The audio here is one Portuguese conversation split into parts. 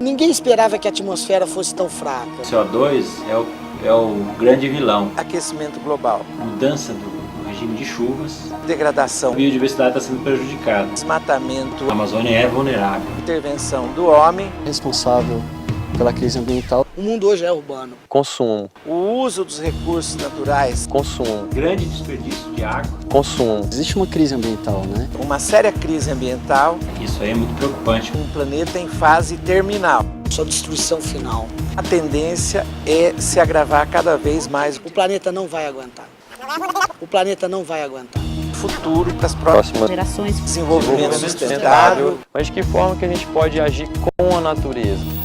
Ninguém esperava que a atmosfera fosse tão fraca. O CO2 é o grande vilão. Aquecimento global. Mudança do regime de chuvas. Degradação. A biodiversidade está sendo prejudicada. Desmatamento. A Amazônia é vulnerável. Intervenção do homem. Responsável pela crise ambiental. O mundo hoje é urbano. Consumo. O uso dos recursos naturais. Consumo. Grande desperdício de água. Consumo. Existe uma crise ambiental, né? Uma séria crise ambiental. Isso aí é muito preocupante. Um planeta em fase terminal. Sua destruição final. A tendência é se agravar cada vez mais. O planeta não vai aguentar. O planeta não vai aguentar. Futuro para as próximas gerações. Desenvolvimento sustentável. Mas de que forma que a gente pode agir com a natureza?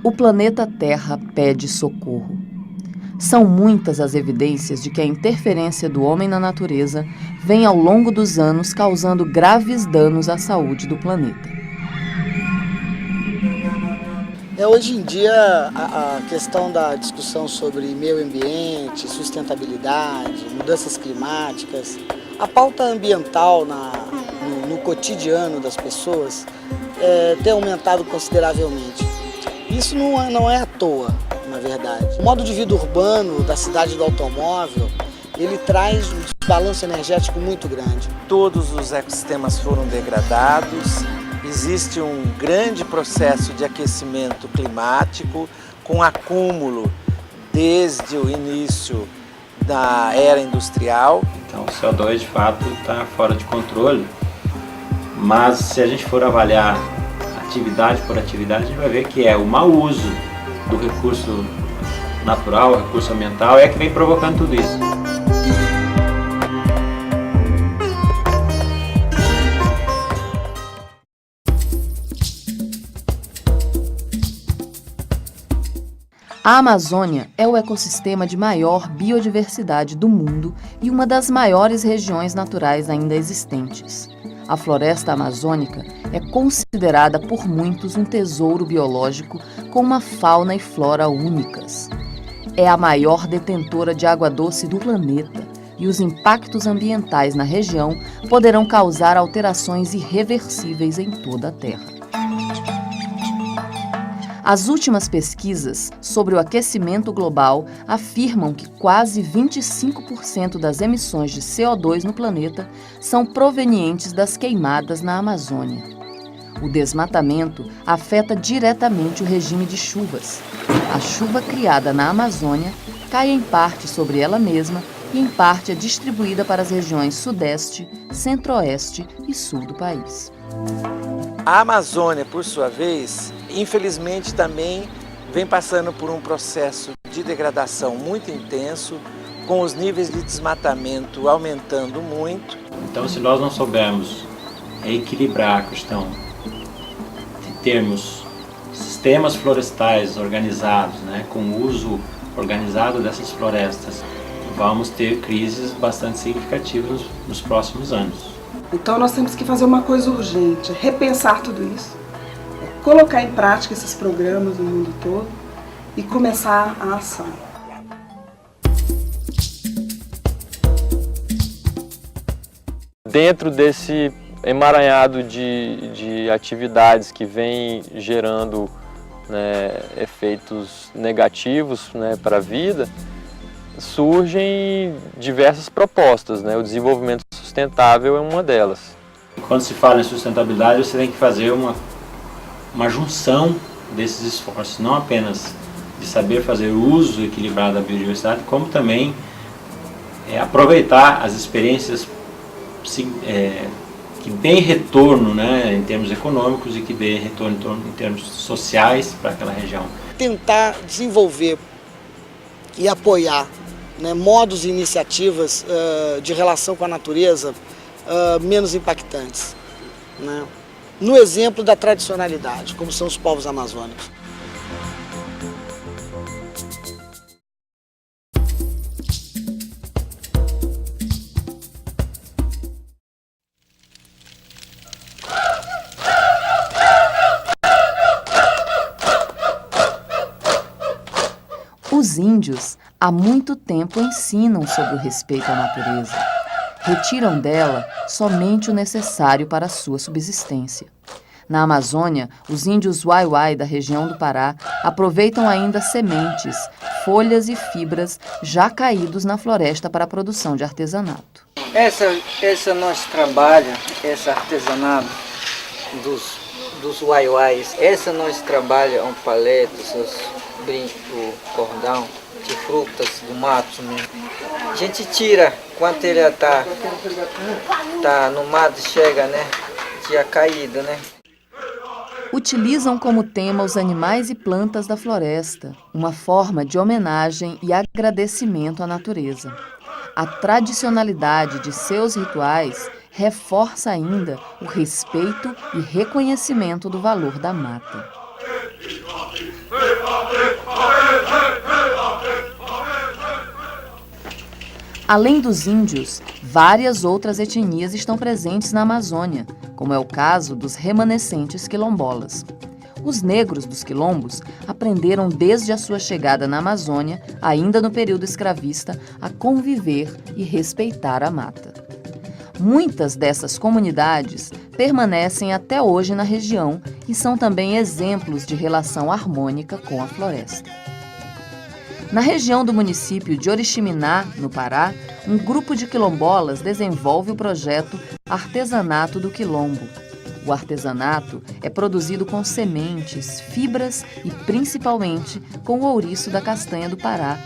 O planeta Terra pede socorro. São muitas as evidências de que a interferência do homem na natureza vem ao longo dos anos causando graves danos à saúde do planeta. Hoje em dia, a questão da discussão sobre meio ambiente, sustentabilidade, mudanças climáticas, a pauta ambiental no cotidiano das pessoas tem aumentado consideravelmente. Isso não é à toa, na verdade. O modo de vida urbano da cidade do automóvel, ele traz um desbalanço energético muito grande. Todos os ecossistemas foram degradados, existe um grande processo de aquecimento climático com acúmulo desde o início da era industrial. Então o CO2 de fato está fora de controle, mas se a gente for avaliar atividade por atividade, a gente vai ver que o mau uso do recurso natural, o recurso ambiental, é que vem provocando tudo isso. A Amazônia é o ecossistema de maior biodiversidade do mundo e uma das maiores regiões naturais ainda existentes. A floresta amazônica é considerada por muitos um tesouro biológico com uma fauna e flora únicas. É a maior detentora de água doce do planeta e os impactos ambientais na região poderão causar alterações irreversíveis em toda a Terra. As últimas pesquisas sobre o aquecimento global afirmam que quase 25% das emissões de CO2 no planeta são provenientes das queimadas na Amazônia. O desmatamento afeta diretamente o regime de chuvas. A chuva criada na Amazônia cai em parte sobre ela mesma e em parte é distribuída para as regiões Sudeste, Centro-Oeste e Sul do país. A Amazônia, por sua vez, infelizmente também vem passando por um processo de degradação muito intenso, com os níveis de desmatamento aumentando muito. Então, se nós não soubermos equilibrar a questão de termos sistemas florestais organizados, com o uso organizado dessas florestas, vamos ter crises bastante significativas nos próximos anos. Então nós temos que fazer uma coisa urgente, repensar tudo isso, colocar em prática esses programas no mundo todo e começar a ação. Dentro desse emaranhado de atividades que vem gerando efeitos negativos para a vida, surgem diversas propostas. O desenvolvimento sustentável é uma delas. Quando se fala em sustentabilidade, você tem que fazer uma junção desses esforços, não apenas de saber fazer uso equilibrado da biodiversidade, como também aproveitar as experiências que deem retorno em termos econômicos e que deem retorno em termos sociais para aquela região. Tentar desenvolver e apoiar modos e iniciativas de relação com a natureza menos impactantes. No exemplo da tradicionalidade, como são os povos amazônicos. Os índios há muito tempo ensinam sobre o respeito à natureza. Retiram dela somente o necessário para a sua subsistência. Na Amazônia, os índios Wai-Wai da região do Pará aproveitam ainda sementes, folhas e fibras já caídos na floresta para a produção de artesanato. Esse nosso trabalho, esse artesanato dos Wai-Wais, esse nosso trabalho é um palete, os brincos, o cordão de frutas do mato mesmo. A gente tira quando ele tá no mato, chega, né? Dia caído, né? Utilizam como tema os animais e plantas da floresta, uma forma de homenagem e agradecimento à natureza. A tradicionalidade de seus rituais reforça ainda o respeito e reconhecimento do valor da mata. Além dos índios, várias outras etnias estão presentes na Amazônia, como é o caso dos remanescentes quilombolas. Os negros dos quilombos aprenderam desde a sua chegada na Amazônia, ainda no período escravista, a conviver e respeitar a mata. Muitas dessas comunidades permanecem até hoje na região e são também exemplos de relação harmônica com a floresta. Na região do município de Oriximiná, no Pará, um grupo de quilombolas desenvolve o projeto Artesanato do Quilombo. O artesanato é produzido com sementes, fibras e principalmente com o ouriço da castanha do Pará,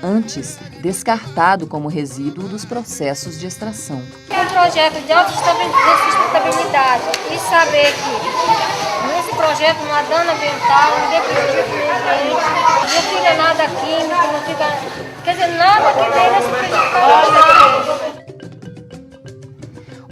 antes descartado como resíduo dos processos de extração. É um projeto de autossustentabilidade e saber que nesse projeto não há dano ambiental, ninguém prejudica o meio ambiente, não fica nada químico, não fica... Quer dizer, nada que venha se prejudicar.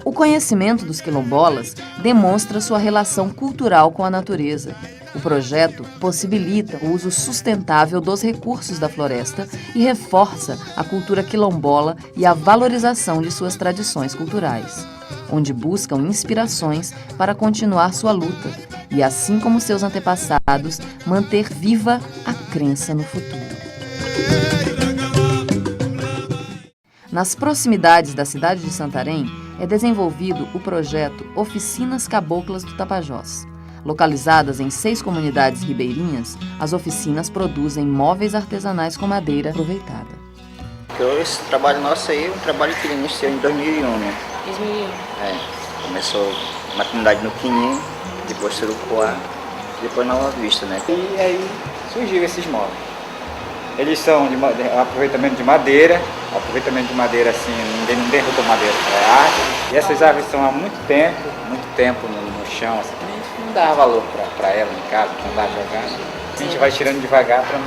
O conhecimento dos quilombolas demonstra sua relação cultural com a natureza. O projeto possibilita o uso sustentável dos recursos da floresta e reforça a cultura quilombola e a valorização de suas tradições culturais, onde buscam inspirações para continuar sua luta e, assim como seus antepassados, manter viva a crença no futuro. Nas proximidades da cidade de Santarém, é desenvolvido o projeto Oficinas Caboclas do Tapajós. Localizadas em 6 comunidades ribeirinhas, as oficinas produzem móveis artesanais com madeira aproveitada. Esse trabalho nosso aí é um trabalho que iniciou em 2001, né? 2001. Começou na comunidade no Quinim, depois Surucuá, depois Nova Vista, né? E aí surgiu esses móveis. Eles são de aproveitamento de madeira assim, não derrubou madeira para arte. E essas árvores estão há muito tempo no chão, assim, que a gente não dá valor para ela em casa, não dá jogada. A gente vai tirando devagar para não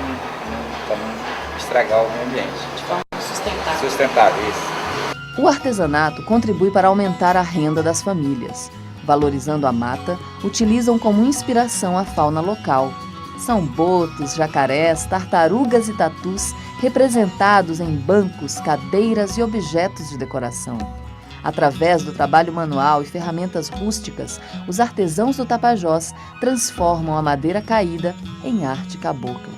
estragar o meio ambiente. De forma sustentável. Sustentável, isso. O artesanato contribui para aumentar a renda das famílias. Valorizando a mata, utilizam como inspiração a fauna local. São botos, jacarés, tartarugas e tatus representados em bancos, cadeiras e objetos de decoração. Através do trabalho manual e ferramentas rústicas, os artesãos do Tapajós transformam a madeira caída em arte cabocla.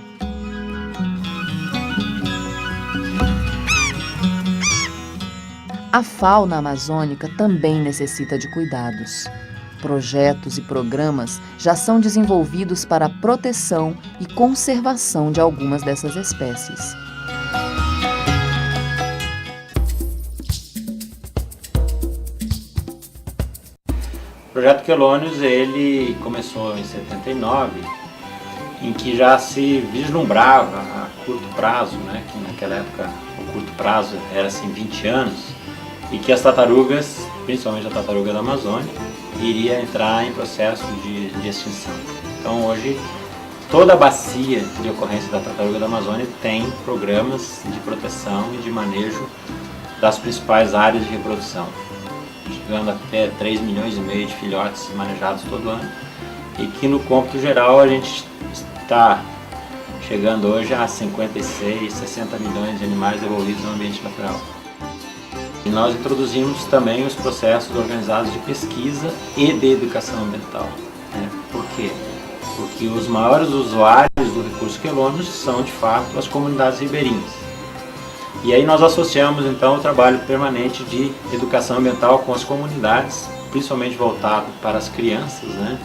A fauna amazônica também necessita de cuidados. Projetos e programas já são desenvolvidos para a proteção e conservação de algumas dessas espécies. O projeto Quelônios, ele começou em 79, em que já se vislumbrava a curto prazo, né, que naquela época o curto prazo era assim 20 anos, e que as tartarugas, principalmente a tartaruga da Amazônia, iria entrar em processo de extinção. Então hoje toda a bacia de ocorrência da tartaruga da Amazônia tem programas de proteção e de manejo das principais áreas de reprodução, chegando até 3,5 milhões de filhotes manejados todo ano, e que no cômputo geral a gente está chegando hoje a 56, 60 milhões de animais devolvidos no ambiente natural. E nós introduzimos também os processos organizados de pesquisa e de educação ambiental. Por quê? Porque os maiores usuários do recurso quelônios são, de fato, as comunidades ribeirinhas. E aí nós associamos, então, o trabalho permanente de educação ambiental com as comunidades, principalmente voltado para as crianças, né,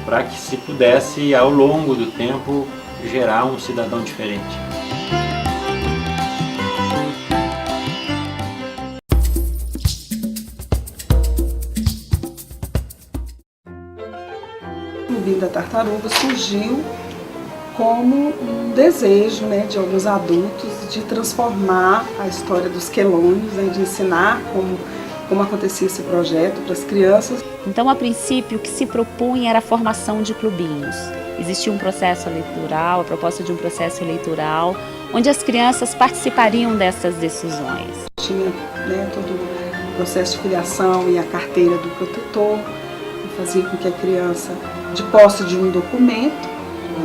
para que se pudesse, ao longo do tempo, gerar um cidadão diferente. O Clubinho da Tartaruga surgiu como um desejo, né, de alguns adultos de transformar a história dos quelônios, né, de ensinar como acontecia esse projeto para as crianças. Então, a princípio, o que se propunha era a formação de clubinhos. Existia um processo eleitoral, a proposta de um processo eleitoral, onde as crianças participariam dessas decisões. Tinha, né, todo o processo de filiação e a carteira do protetor, que fazia com que a criança, de posse de um documento,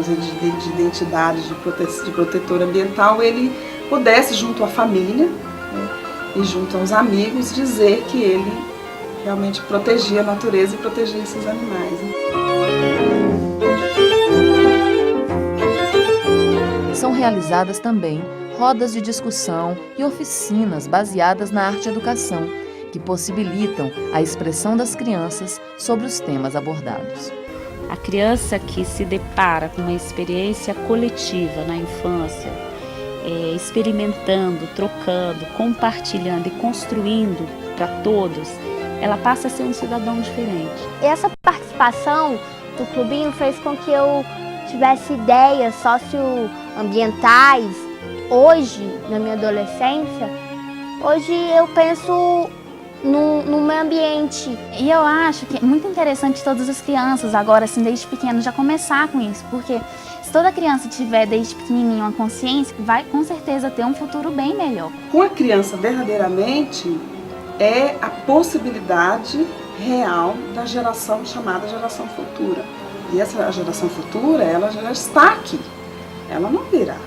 de identidade de protetor ambiental, ele pudesse, junto à família, né, e junto aos amigos, dizer que ele realmente protegia a natureza e protegia esses animais. São realizadas também rodas de discussão e oficinas baseadas na arte-educação, que possibilitam a expressão das crianças sobre os temas abordados. A criança que se depara com uma experiência coletiva na infância, experimentando, trocando, compartilhando e construindo para todos, ela passa a ser um cidadão diferente. Essa participação do clubinho fez com que eu tivesse ideias socioambientais. Hoje, na minha adolescência, hoje eu penso no meio ambiente. E eu acho que é muito interessante todas as crianças agora, assim, desde pequeno, já começar com isso, porque se toda criança tiver desde pequenininho uma consciência, vai com certeza ter um futuro bem melhor. Com a criança, verdadeiramente, é a possibilidade real da geração chamada geração futura. E essa geração futura, ela já está aqui, ela não virá.